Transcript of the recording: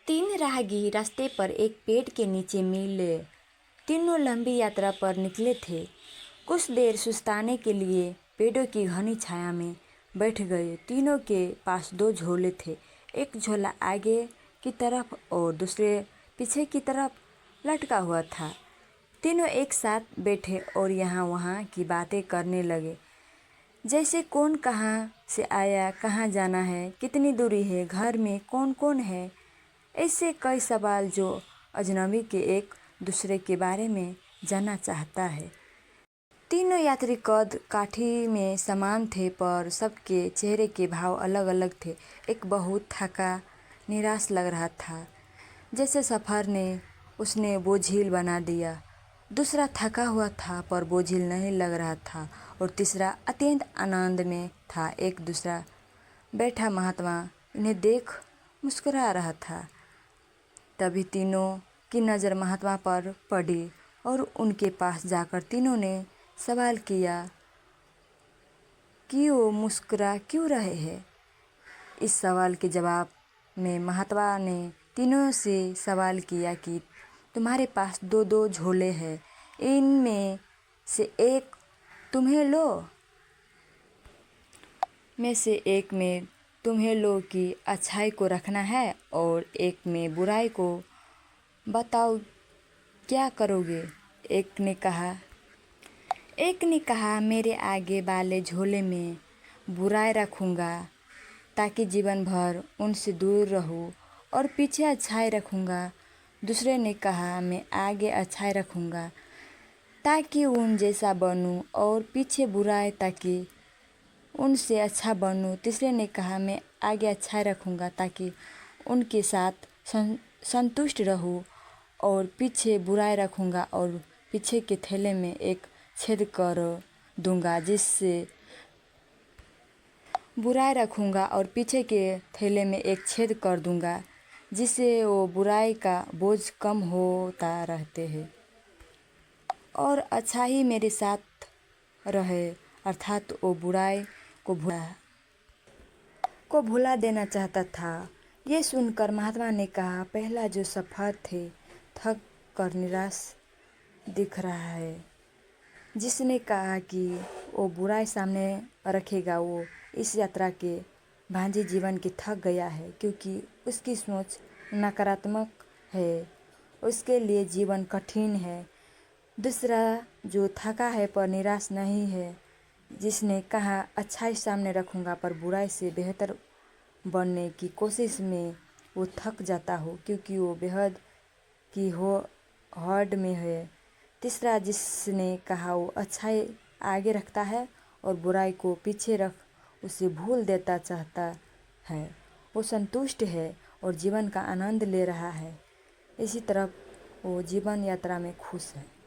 तीन राहगीर रास्ते पर एक पेड़ के नीचे मिले। तीनों लंबी यात्रा पर निकले थे। कुछ देर सुस्ताने के लिए पेड़ों की घनी छाया में बैठ गए। तीनों के पास दो झोले थे, एक झोला आगे की तरफ और दूसरे पीछे की तरफ लटका हुआ था। तीनों एक साथ बैठे और यहाँ वहाँ की बातें करने लगे, जैसे कौन कहाँ से आया, कहाँ जाना है, कितनी दूरी है, घर में कौन कौन है। ऐसे कई सवाल जो अजनबी के एक दूसरे के बारे में जानना चाहता है। तीनों यात्री कद काठी में समान थे, पर सबके चेहरे के भाव अलग अलग थे। एक बहुत थका निराश लग रहा था, जैसे सफ़र ने उसने बोझिल बना दिया। दूसरा थका हुआ था पर बोझिल नहीं लग रहा था, और तीसरा अत्यंत आनंद में था। एक दूसरा बैठा महात्मा इन्हें देख मुस्कुरा रहा था। तभी तीनों की नज़र महात्मा पर पड़ी और उनके पास जाकर तीनों ने सवाल किया कि वो मुस्कुरा क्यों रहे हैं। इस सवाल के जवाब में महात्मा ने तीनों से सवाल किया कि तुम्हारे पास दो दो झोले हैं, इनमें से एक तुम्हें लो, में से एक में तुम्हें लो कि अच्छाई को रखना है और एक में बुराई को। बताओ क्या करोगे। एक ने कहा मेरे आगे वाले झोले में बुराई रखूँगा ताकि जीवन भर उनसे दूर रहूँ, और पीछे अच्छाई रखूँगा। दूसरे ने कहा मैं आगे अच्छाई रखूँगा ताकि उन जैसा बनूँ, और पीछे बुराई ताकि उनसे अच्छा बनूँ। तीसरे ने कहा मैं आगे अच्छाई रखूँगा ताकि उनके साथ संतुष्ट रहूँ, और पीछे बुराई रखूँगा और पीछे के थैले में एक छेद कर दूँगा जिससे बुराई रखूँगा और पीछे के थैले में एक छेद कर दूँगा जिससे वो बुराई का बोझ कम होता रहते हैं और अच्छा ही मेरे साथ रहे, अर्थात वो बुराई को भुला देना चाहता था। ये सुनकर महात्मा ने कहा पहला जो सफ़र थे थक कर निराश दिख रहा है। जिसने कहा कि वो बुराई सामने रखेगा, वो इस यात्रा के भांजी जीवन के थक गया है, क्योंकि उसकी सोच नकारात्मक है, उसके लिए जीवन कठिन है। दूसरा जो थका है पर निराश नहीं है, जिसने कहा अच्छाई सामने रखूँगा पर बुराई से बेहतर बनने की कोशिश में वो थक जाता हो, क्योंकि वो बेहद की होड़ में है। तीसरा जिसने कहा वो अच्छाई आगे रखता है और बुराई को पीछे रख उसे भूल देता चाहता है, वो संतुष्ट है और जीवन का आनंद ले रहा है। इसी तरह वो जीवन यात्रा में खुश है।